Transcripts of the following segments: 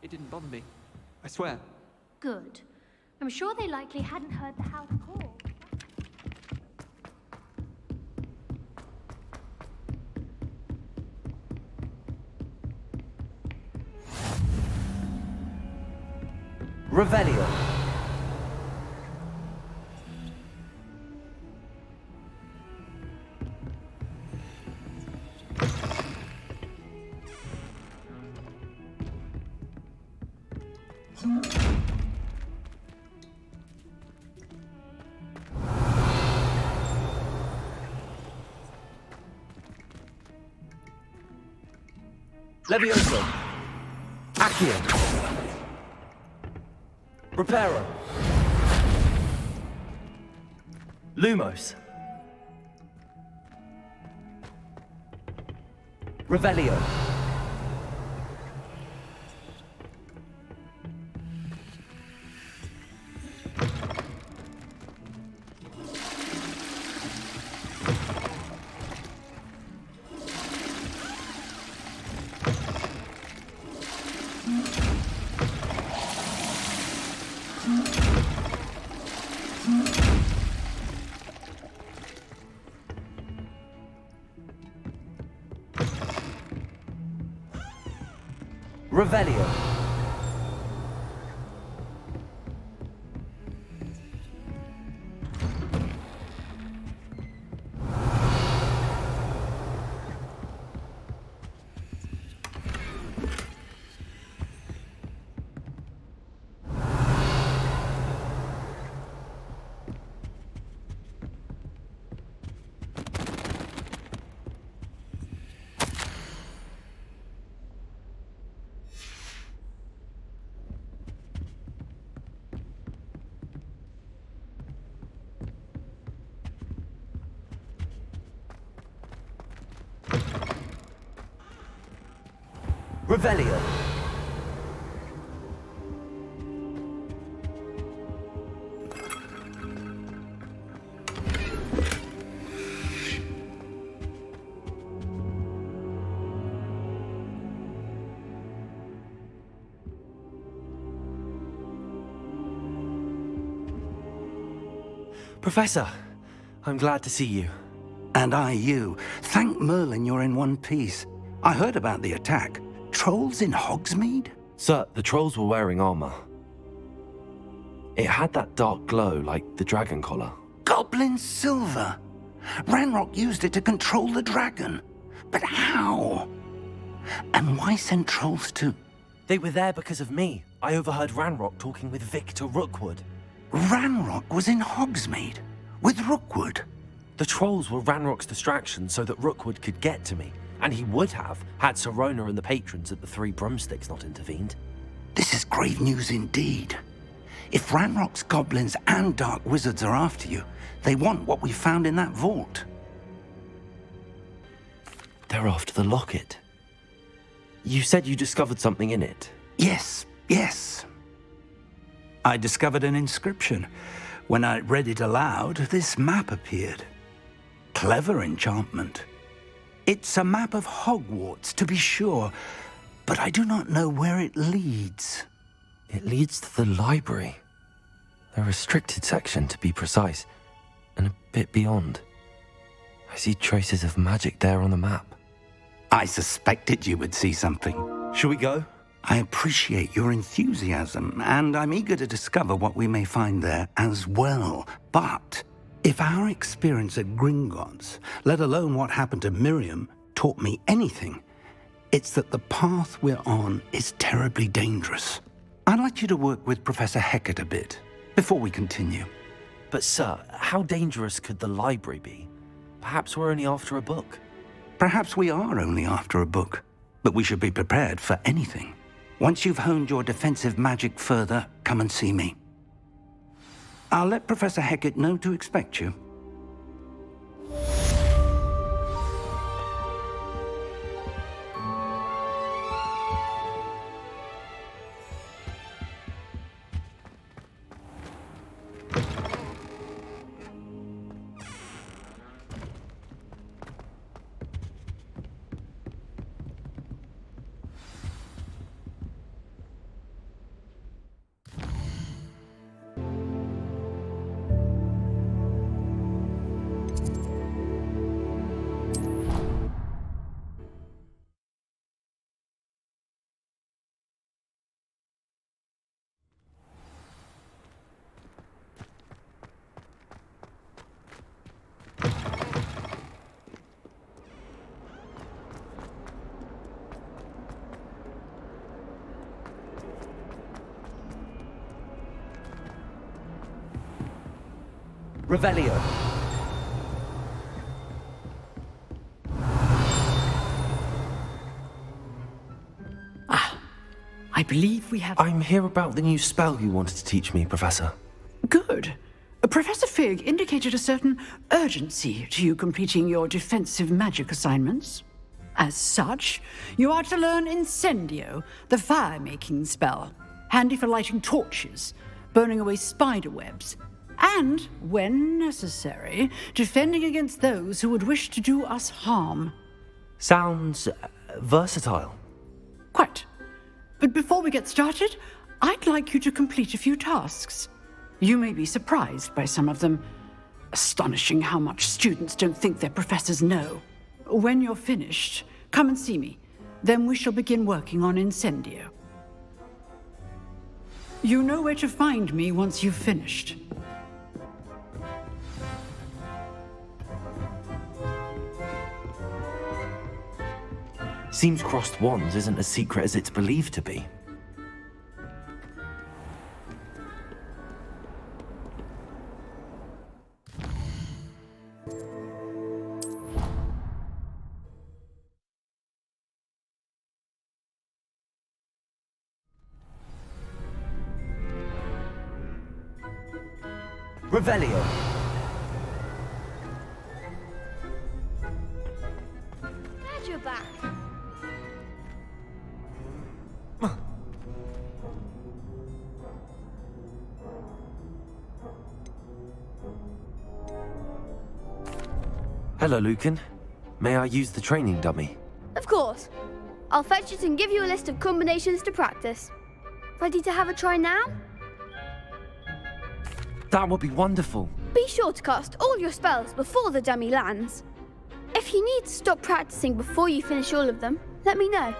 It didn't bother me. I swear. Good. I'm sure they likely hadn't heard the house call. Revelio. Levioso. Accio. Reparo. Lumos. Revelio. Revelio. Revelio. Professor, I'm glad to see you. And I you. Thank Merlin you're in one piece. I heard about the attack. Trolls in Hogsmeade? Sir, the trolls were wearing armor. It had that dark glow like the dragon collar. Goblin silver. Ranrock used it to control the dragon. But how? And why send trolls to... They were there because of me. I overheard Ranrock talking with Victor Rookwood. Ranrock was in Hogsmeade? With Rookwood? The trolls were Ranrock's distraction so that Rookwood could get to me. And he would have, had Sirona and the patrons at the Three Broomsticks not intervened. This is grave news indeed. If Ranrock's goblins and dark wizards are after you, they want what we found in that vault. They're after the locket. You said you discovered something in it. Yes. I discovered an inscription. When I read it aloud, this map appeared. Clever enchantment. It's a map of Hogwarts, to be sure, but I do not know where it leads. It leads to the library. The restricted section, to be precise, and a bit beyond. I see traces of magic there on the map. I suspected you would see something. Shall we go? I appreciate your enthusiasm, and I'm eager to discover what we may find there as well. But if our experience at Gringotts, let alone what happened to Miriam, taught me anything, it's that the path we're on is terribly dangerous. I'd like you to work with Professor Hecat a bit before we continue. But sir, how dangerous could the library be? Perhaps we're only after a book. Perhaps we are only after a book, but we should be prepared for anything. Once you've honed your defensive magic further, come and see me. I'll let Professor Hecat know to expect you. Revelio. I believe we have... I'm here about the new spell you wanted to teach me, Professor. Good. Professor Fig indicated a certain urgency to you completing your defensive magic assignments. As such, you are to learn Incendio, the fire-making spell, handy for lighting torches, burning away spider webs, and, when necessary, defending against those who would wish to do us harm. Sounds versatile. Quite. But before we get started, I'd like you to complete a few tasks. You may be surprised by some of them. Astonishing how much students don't think their professors know. When you're finished, come and see me. Then we shall begin working on Incendio. You know where to find me once you've finished. Seems crossed wands isn't as secret as it's believed to be. Revelio. Glad you're back. Hello, Lucan. May I use the training dummy? Of course. I'll fetch it and give you a list of combinations to practice. Ready to have a try now? That would be wonderful. Be sure to cast all your spells before the dummy lands. If you need to stop practicing before you finish all of them, let me know.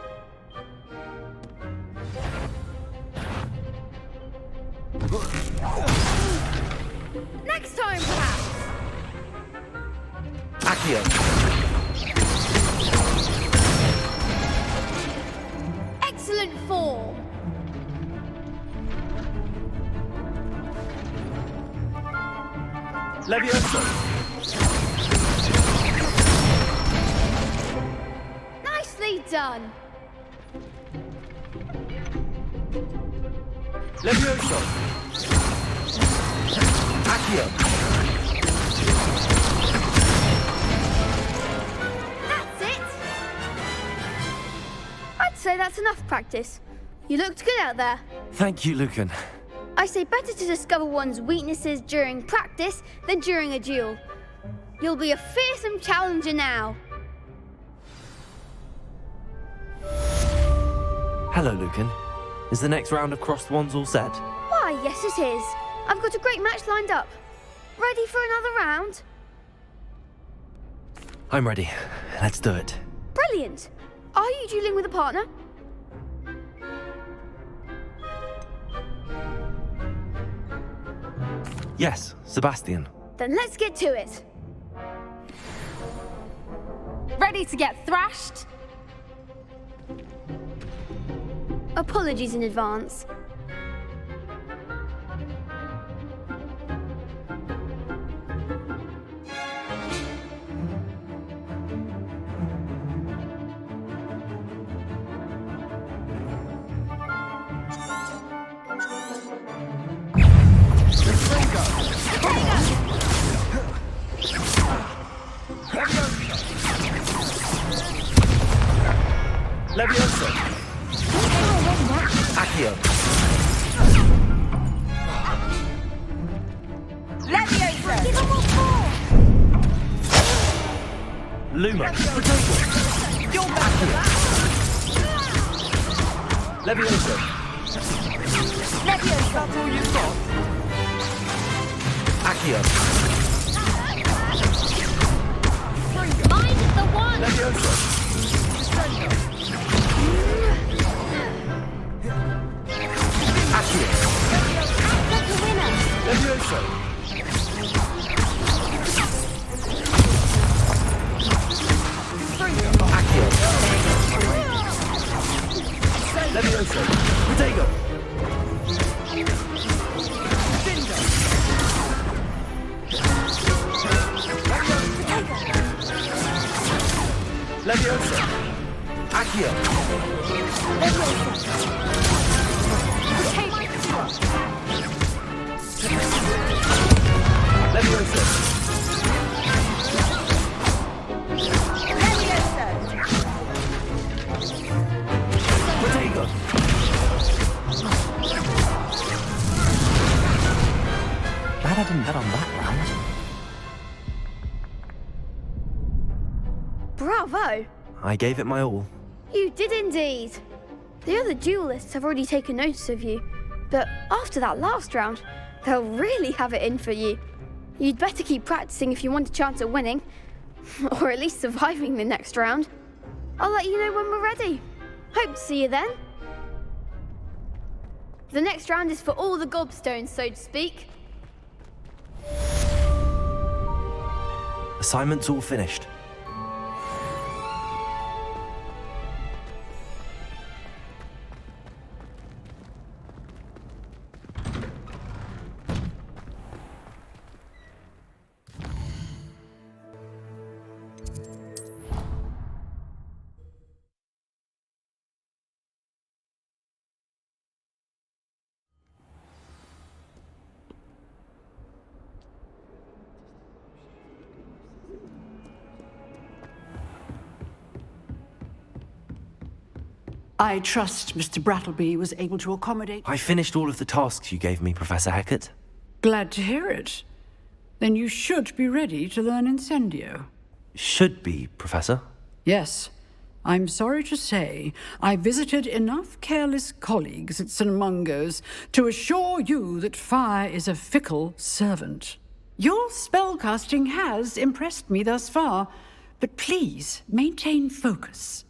Next time, perhaps! Accio. Excellent form! Levioso. Nicely done! Levioso. Accio. That's it! I'd say that's enough practice. You looked good out there. Thank you, Lucan. I say better to discover one's weaknesses during practice than during a duel. You'll be a fearsome challenger now. Hello, Lucan. Is the next round of crossed wands all set? Why, yes it is. I've got a great match lined up. Ready for another round? I'm ready. Let's do it. Brilliant. Are you dueling with a partner? Yes, Sebastian. Then let's get to it. Ready to get thrashed? Apologies in advance. Levioso. Accio. Levioso! Luma. Potato. You're back for that! Levioso. Levioso! That's all you've got? Accio. Mind the one! Levioso. Accio. That's the winner! Levioso. Accio. Levioso. Potato. Leviosa! Accio! Leviosa! Protego! Glad I didn't bet on that round. Bravo! I gave it my all. You did indeed. The other duelists have already taken notice of you, but after that last round, they'll really have it in for you. You'd better keep practicing if you want a chance at winning, or at least surviving the next round. I'll let you know when we're ready. Hope to see you then. The next round is for all the gobstones, so to speak. Assignment's all finished. I trust Mr. Brattleby was able to accommodate... I finished all of the tasks you gave me, Professor Hecat. Glad to hear it. Then you should be ready to learn Incendio. Should be, Professor. Yes. I'm sorry to say, I visited enough careless colleagues at St. Mungo's to assure you that fire is a fickle servant. Your spellcasting has impressed me thus far, but please maintain focus.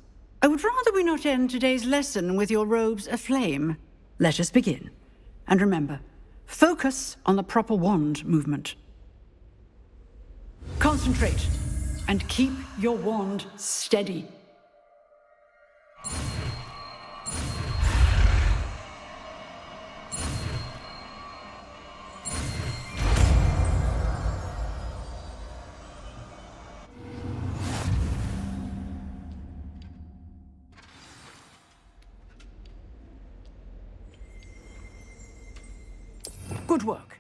I would rather we not end today's lesson with your robes aflame. Let us begin. And remember, focus on the proper wand movement. Concentrate, and keep your wand steady. Good work.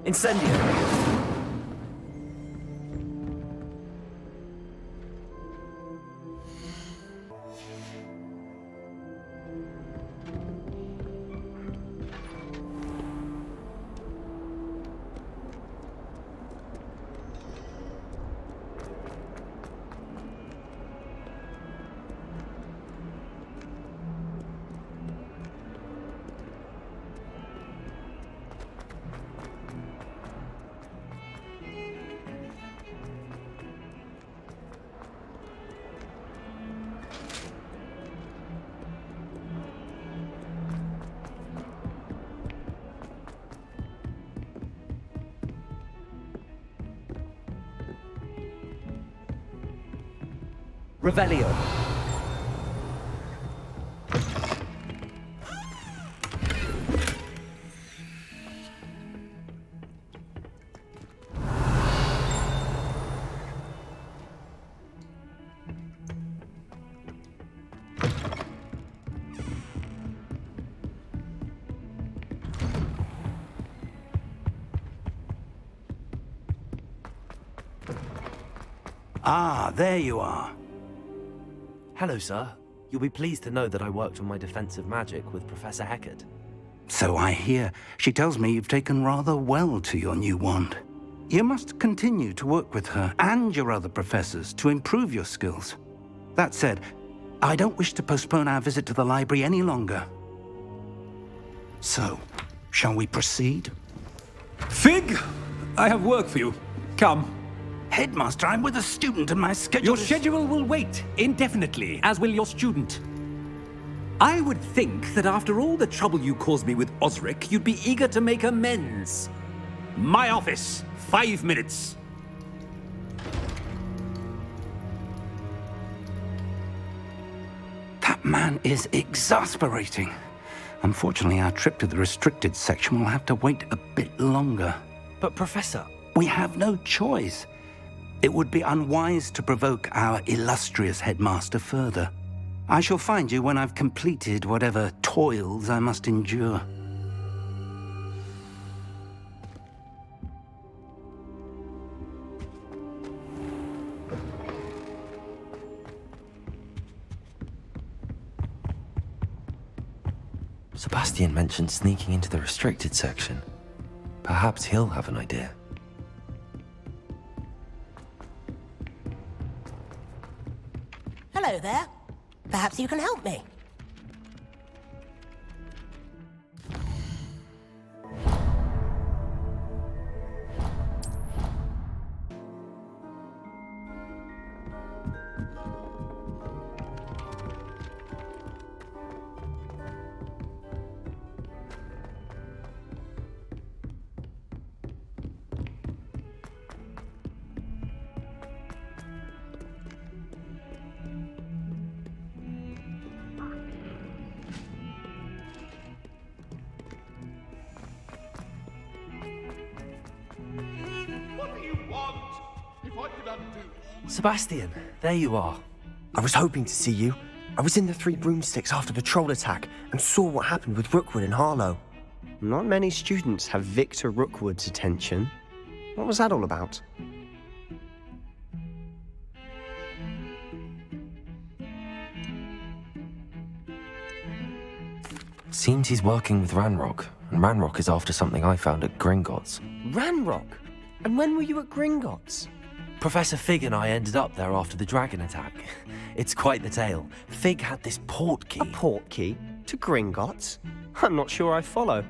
Incendio! Revelio. Ah, there you are. Hello, sir. You'll be pleased to know that I worked on my defensive magic with Professor Hecat. So I hear. She tells me you've taken rather well to your new wand. You must continue to work with her and your other professors to improve your skills. That said, I don't wish to postpone our visit to the library any longer. So, shall we proceed? Fig, I have work for you. Come. Headmaster, I'm with a student and my schedule Your schedule will wait indefinitely, as will your student. I would think that after all the trouble you caused me with Osric, you'd be eager to make amends. My office, 5 minutes. That man is exasperating. Unfortunately, our trip to the restricted section will have to wait a bit longer. But Professor... We have no choice. It would be unwise to provoke our illustrious headmaster further. I shall find you when I've completed whatever toils I must endure. Sebastian mentioned sneaking into the restricted section. Perhaps he'll have an idea. Hello there. Perhaps you can help me. Sebastian, there you are. I was hoping to see you. I was in the Three Broomsticks after the troll attack and saw what happened with Rookwood and Harlow. Not many students have Victor Rookwood's attention. What was that all about? Seems he's working with Ranrock, and Ranrock is after something I found at Gringotts. Ranrock? And when were you at Gringotts? Professor Fig and I ended up there after the dragon attack. It's quite the tale. Fig had this port key. A port key? To Gringotts? I'm not sure I follow.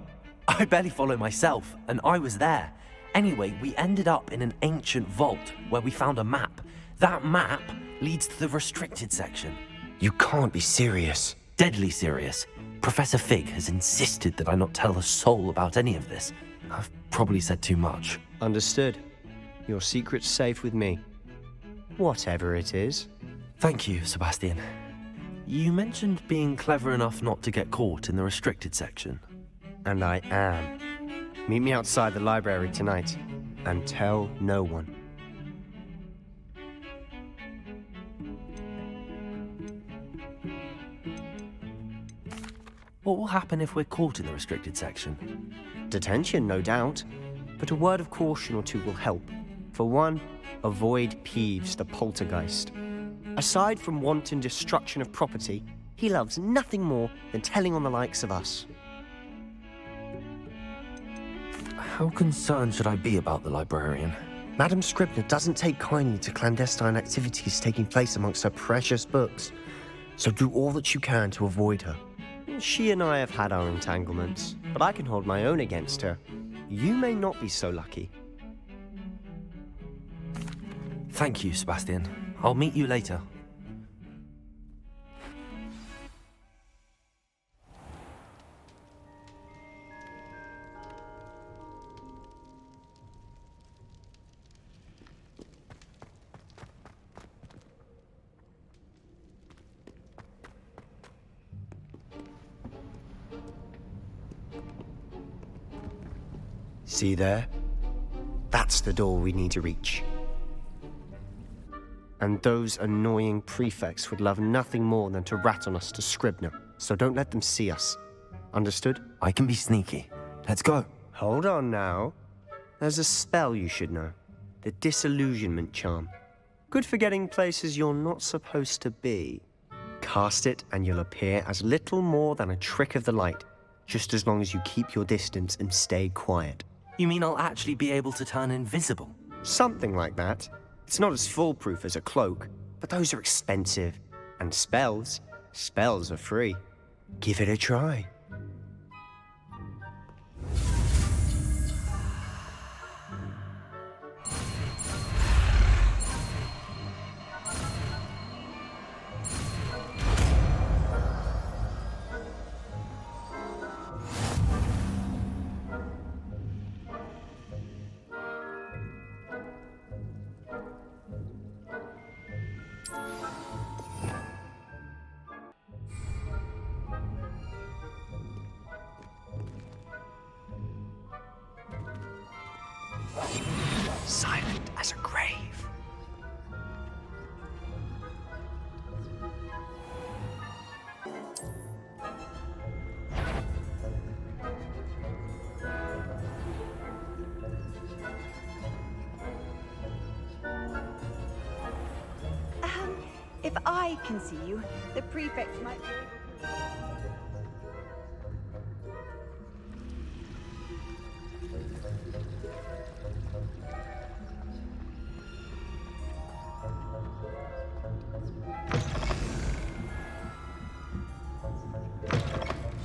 I barely follow myself, and I was there. Anyway, we ended up in an ancient vault where we found a map. That map leads to the restricted section. You can't be serious. Deadly serious. Professor Fig has insisted that I not tell a soul about any of this. I've probably said too much. Understood. Your secret's safe with me. Whatever it is. Thank you, Sebastian. You mentioned being clever enough not to get caught in the restricted section. And I am. Meet me outside the library tonight, and tell no one. What will happen if we're caught in the restricted section? Detention, no doubt. But a word of caution or two will help. For one, avoid Peeves, the poltergeist. Aside from wanton destruction of property, he loves nothing more than telling on the likes of us. How concerned should I be about the librarian? Madame Scribner doesn't take kindly to clandestine activities taking place amongst her precious books, so do all that you can to avoid her. She and I have had our entanglements, but I can hold my own against her. You may not be so lucky. Thank you, Sebastian. I'll meet you later. See there? That's the door we need to reach. And those annoying prefects would love nothing more than to rat on us to Scribner, so don't let them see us. Understood? I can be sneaky. Let's go. Hold on now. There's a spell you should know. The Disillusionment Charm. Good for getting places you're not supposed to be. Cast it and you'll appear as little more than a trick of the light, just as long as you keep your distance and stay quiet. You mean I'll actually be able to turn invisible? Something like that. It's not as foolproof as a cloak, but those are expensive. And spells are free. Give it a try. If I can see you, the prefect might be able to...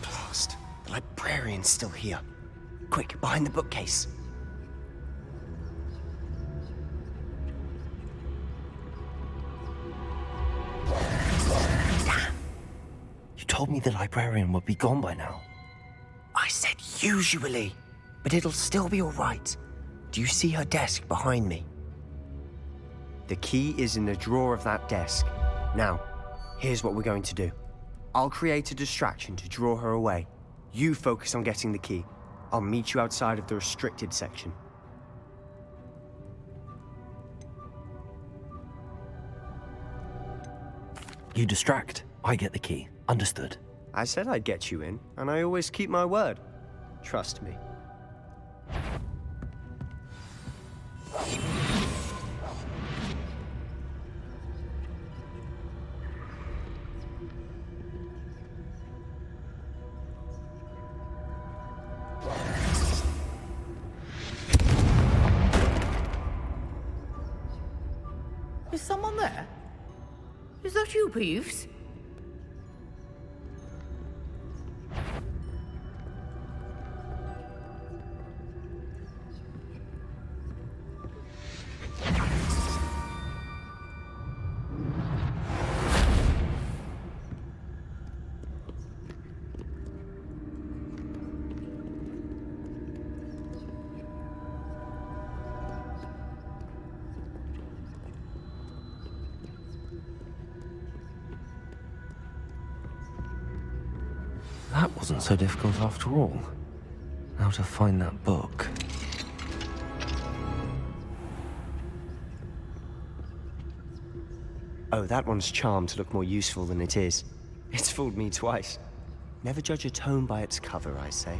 Blast. The librarian's still here. Quick, behind the bookcase. Damn. You told me the librarian would be gone by now. I said usually, but it'll still be all right. Do you see her desk behind me? The key is in the drawer of that desk. Now, here's what we're going to do. I'll create a distraction to draw her away. You focus on getting the key. I'll meet you outside of the restricted section. You distract, I get the key. Understood. I said I'd get you in, and I always keep my word. Trust me. Is someone there? Is that you, Peeves? That wasn't so difficult after all. Now to find that book. Oh, that one's charmed to look more useful than it is. It's fooled me twice. Never judge a tome by its cover, I say.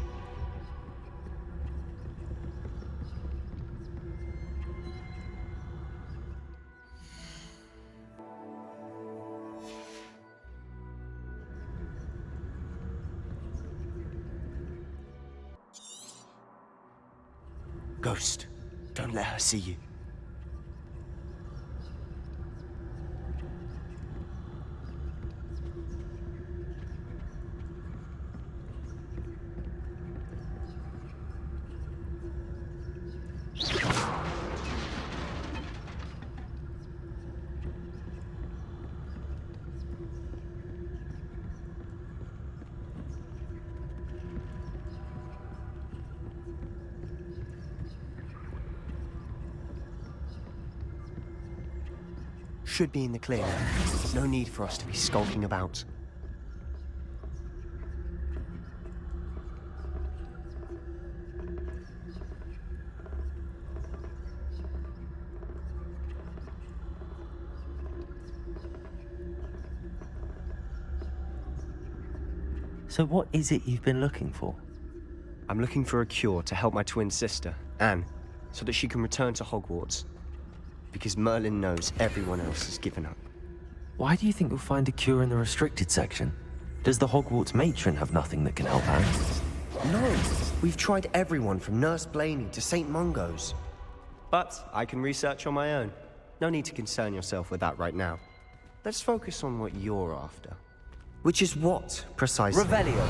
Ghost, don't let her see you. Should be in the clear. No need for us to be skulking about. So what is it you've been looking for? I'm looking for a cure to help my twin sister, Anne, so that she can return to Hogwarts. Because Merlin knows everyone else has given up. Why do you think you'll find a cure in the restricted section? Does the Hogwarts matron have nothing that can help Anne? No! We've tried everyone from Nurse Blaney to St. Mungo's. But I can research on my own. No need to concern yourself with that right now. Let's focus on what you're after. Which is what, precisely? Revelio.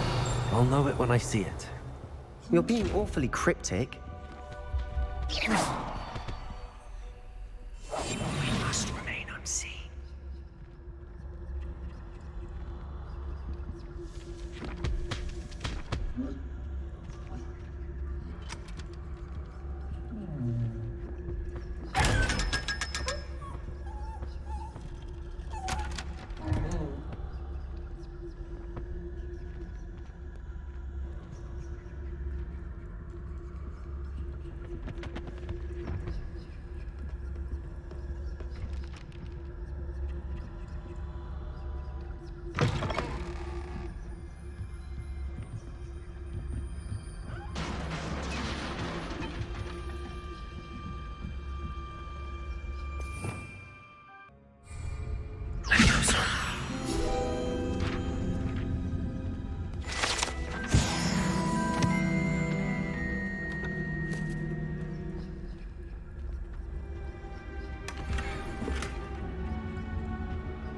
I'll know it when I see it. You're being awfully cryptic. We must remain unseen.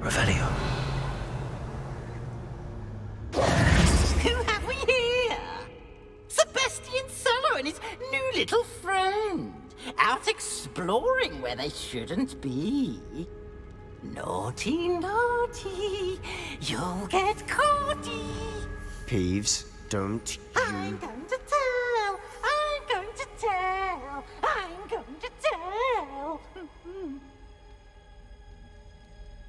Revelio. Who have we here? Sebastian Cello and his new little friend. Out exploring where they shouldn't be. Naughty, naughty. You'll get caughty. Peeves, don't you... I'm going to tell. I'm going to tell. I'm going to tell.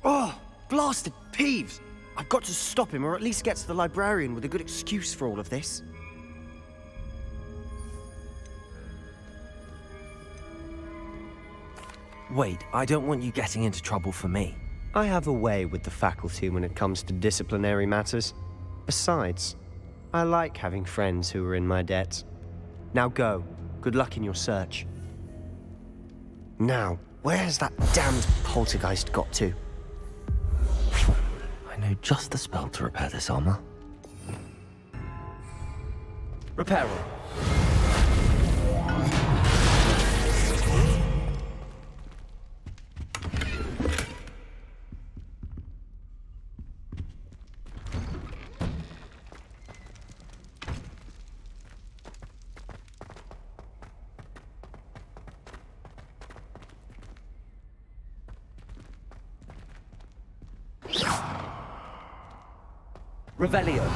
Oh, blasted Peeves! I've got to stop him, or at least get to the librarian with a good excuse for all of this. Wait, I don't want you getting into trouble for me. I have a way with the faculty when it comes to disciplinary matters. Besides, I like having friends who are in my debt. Now go. Good luck in your search. Now, where's that damned poltergeist got to? I know just the spell to repair this armor. Repair it. Revelio.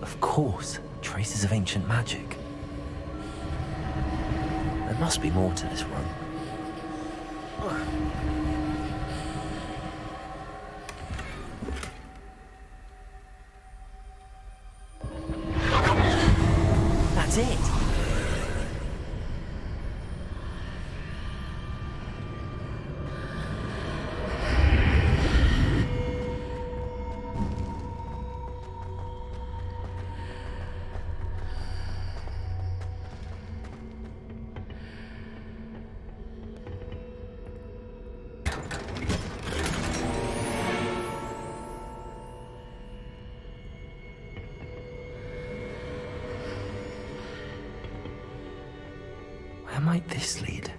Of course, traces of ancient magic. There must be more to this run. That's it. Where might this lead?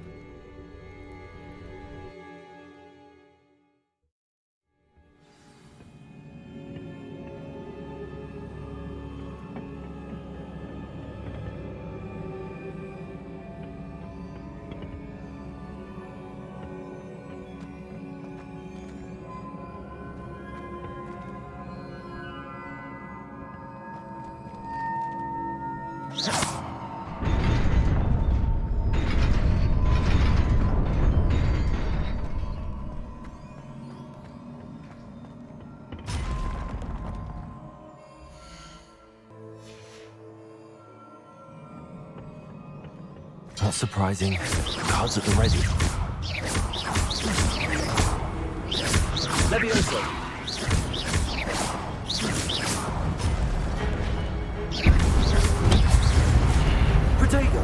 Not surprising. Cards at the ready. Levioso. Protego.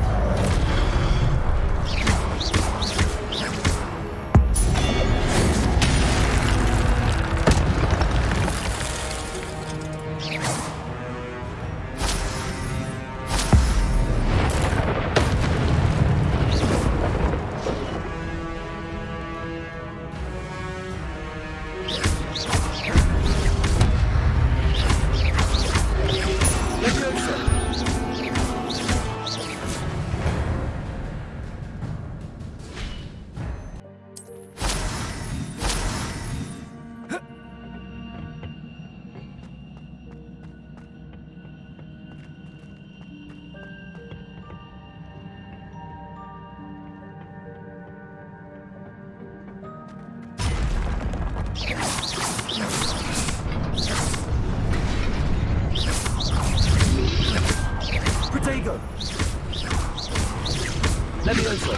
Protego. Levioso.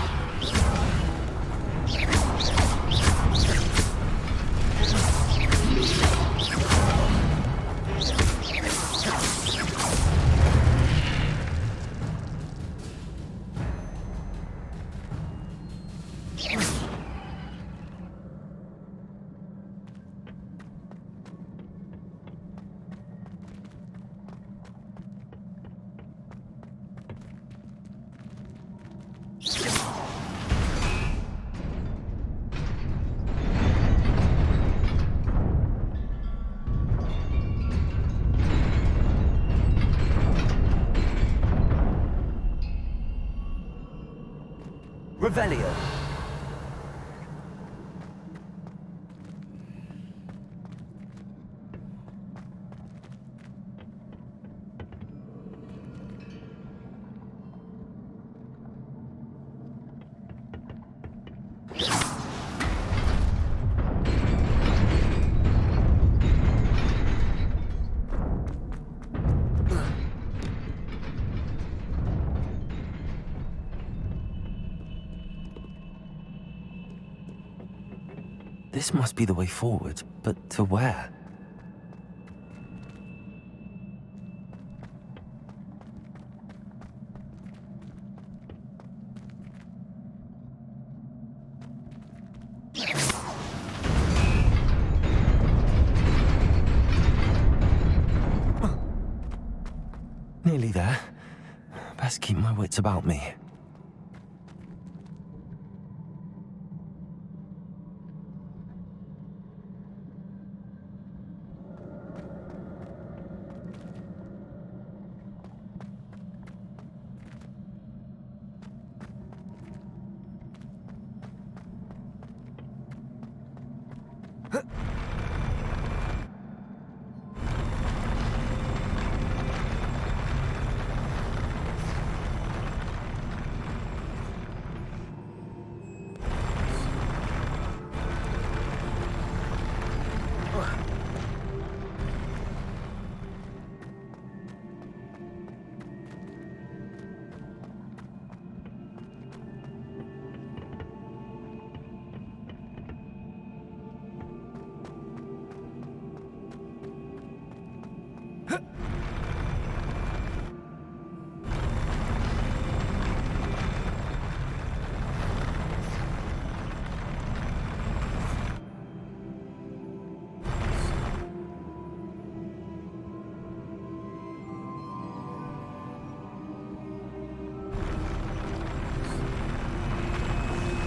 Revelio. This must be the way forward, but to where? Nearly there. Best keep my wits about me.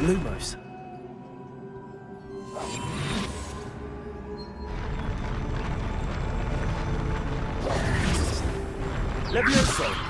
Lumos. Levioso!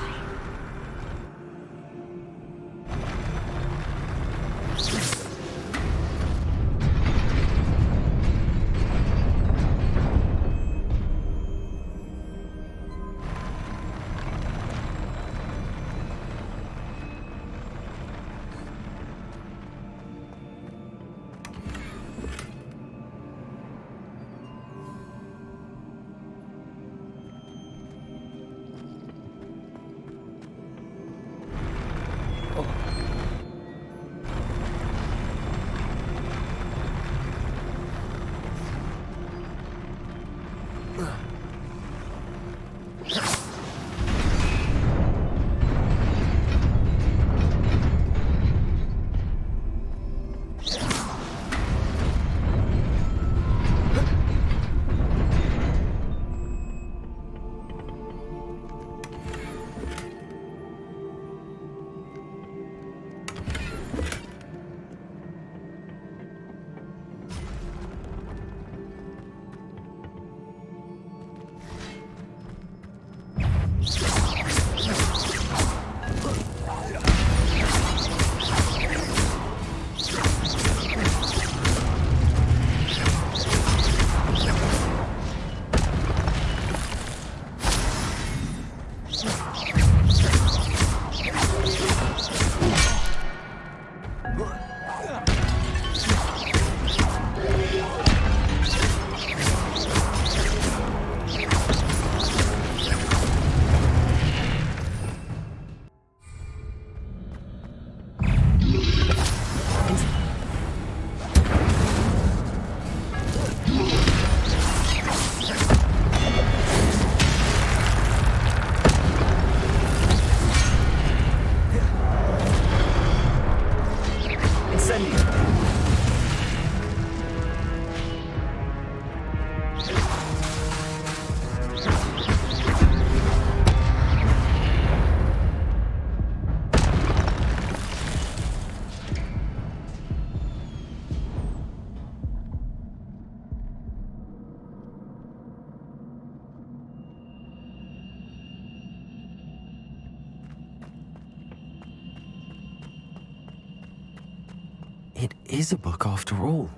is a book after all.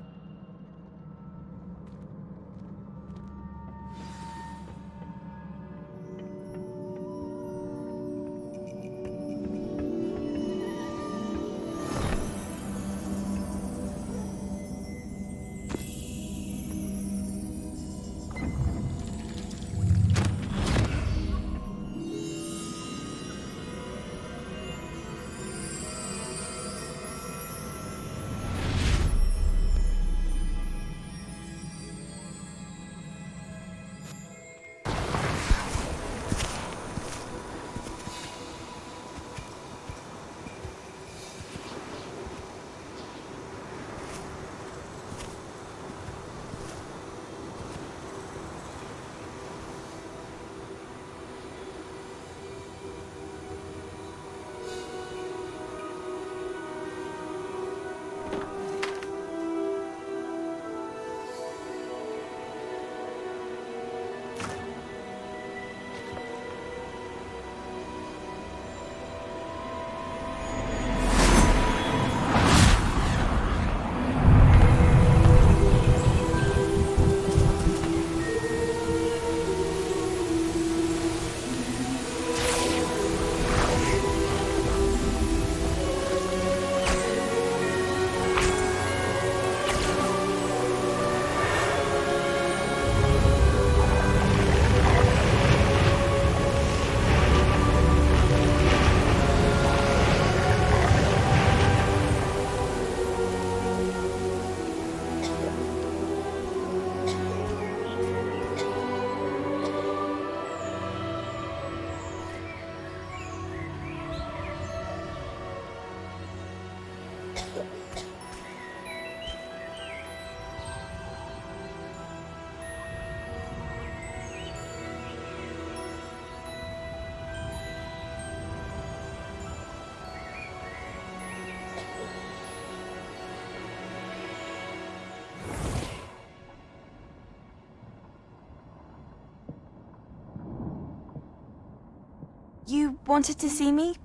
You wanted to see me?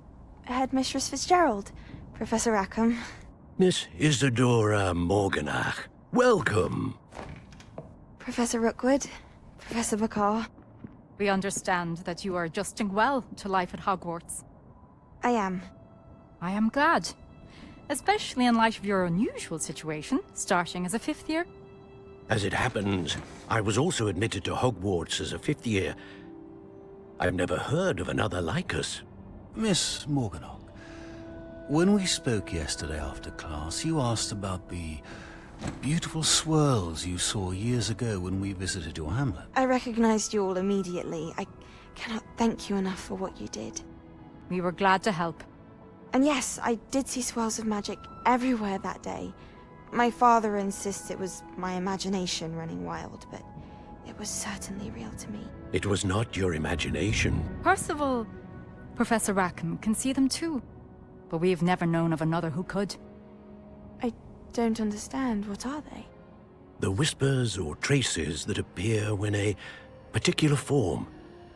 Headmistress Fitzgerald, Professor Rackham. Miss Isadora Morganach, welcome. Professor Rookwood, Professor Bakar. We understand that you are adjusting well to life at Hogwarts. I am. I am glad. Especially in light of your unusual situation, starting as a 5th year. As it happens, I was also admitted to Hogwarts as a 5th year. I've never heard of another like us. Miss Morganach, when we spoke yesterday after class, you asked about the beautiful swirls you saw years ago when we visited your hamlet. I recognized you all immediately. I cannot thank you enough for what you did. We were glad to help. And yes, I did see swirls of magic everywhere that day. My father insists it was my imagination running wild, but it was certainly real to me. It was not your imagination. Percival, Professor Rackham can see them too. But we've never known of another who could. I don't understand. What are they? The whispers or traces that appear when a particular form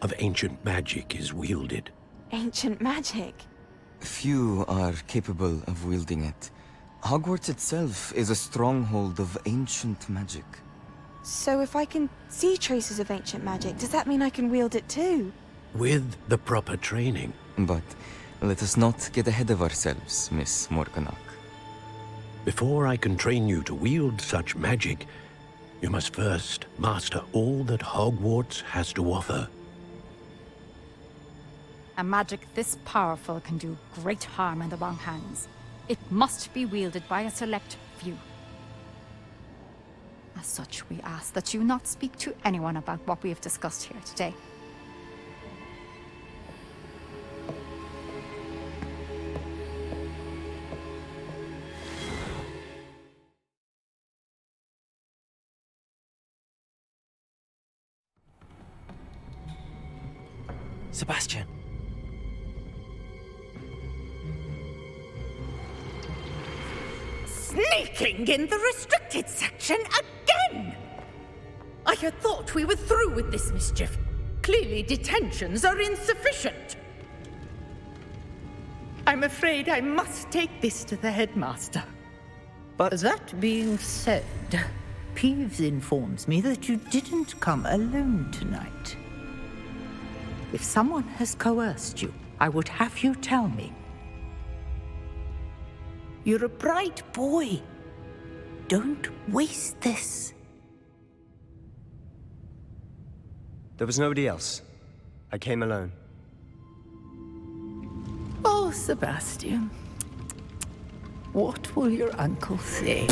of ancient magic is wielded. Ancient magic? Few are capable of wielding it. Hogwarts itself is a stronghold of ancient magic. So if I can see traces of ancient magic, does that mean I can wield it too? With the proper training. But let us not get ahead of ourselves, Miss Morganach. Before I can train you to wield such magic, you must first master all that Hogwarts has to offer. A magic this powerful can do great harm in the wrong hands. It must be wielded by a select few. As such, we ask that you not speak to anyone about what we have discussed here today. Sebastian. Sneaking in the restricted section again! I had thought we were through with this mischief. Clearly detentions are insufficient. I'm afraid I must take this to the headmaster. But that being said, Peeves informs me that you didn't come alone tonight. If someone has coerced you, I would have you tell me. You're a bright boy. Don't waste this. there was nobody else. I came alone. Oh, Sebastian. What will your uncle say?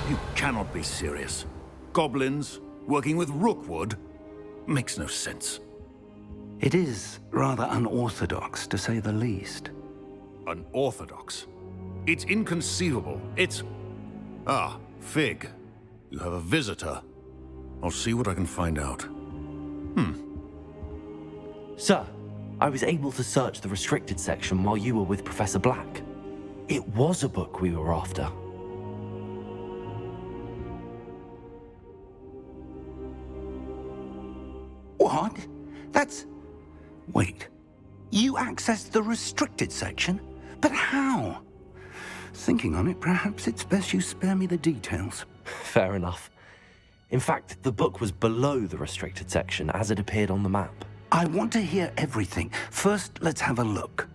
You cannot be serious. Goblins working with Rookwood? Makes no sense. It is rather unorthodox, to say the least. Unorthodox? It's inconceivable. It's... Ah, Fig. You have a visitor. I'll see what I can find out. Sir, I was able to search the restricted section while you were with Professor Black. It was a book we were after. What? That's... Wait. You accessed the restricted section? But how? Thinking on it, perhaps it's best you spare me the details. Fair enough. In fact, the book was below the restricted section as it appeared on the map. I want to hear everything. First, let's have a look.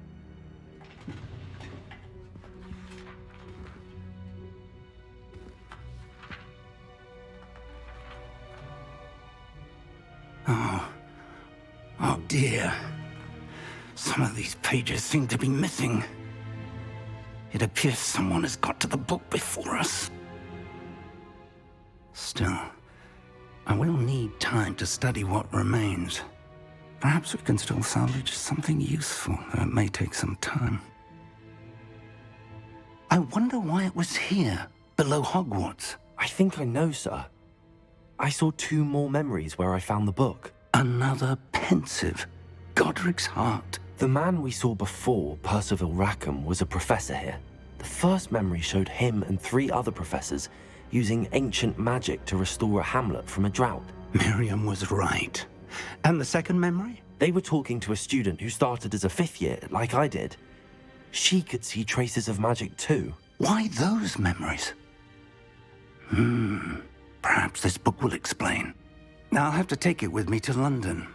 Oh dear. Some of these pages seem to be missing. It appears someone has got to the book before us. Still, I will need time to study what remains. Perhaps we can still salvage something useful, though it may take some time. I wonder why it was here, below Hogwarts. I think I know, sir. I saw 2 more memories where I found the book. Another pensive. Godric's heart. The man we saw before, Percival Rackham, was a professor here. The first memory showed him and 3 other professors using ancient magic to restore a hamlet from a drought. Miriam was right. And the second memory? They were talking to a student who started as a 5th year, like I did. She could see traces of magic too. Why those memories? Perhaps this book will explain. I'll have to take it with me to London.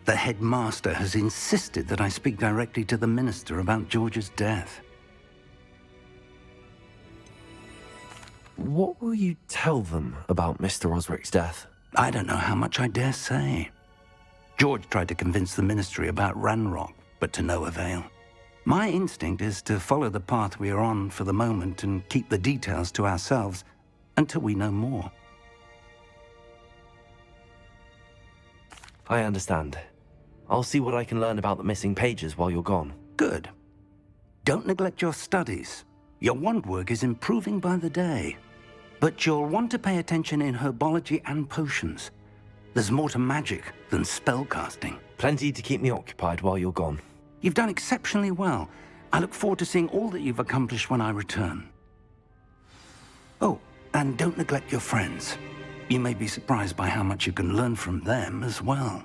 The headmaster has insisted that I speak directly to the minister about George's death. What will you tell them about Mr. Osric's death? I don't know how much I dare say. George tried to convince the ministry about Ranrock, but to no avail. My instinct is to follow the path we are on for the moment and keep the details to ourselves until we know more. I understand. I'll see what I can learn about the missing pages while you're gone. Good. Don't neglect your studies. Your wand work is improving by the day. But you'll want to pay attention in herbology and potions. There's more to magic than spellcasting. Plenty to keep me occupied while you're gone. You've done exceptionally well. I look forward to seeing all that you've accomplished when I return. Oh, and don't neglect your friends. You may be surprised by how much you can learn from them as well.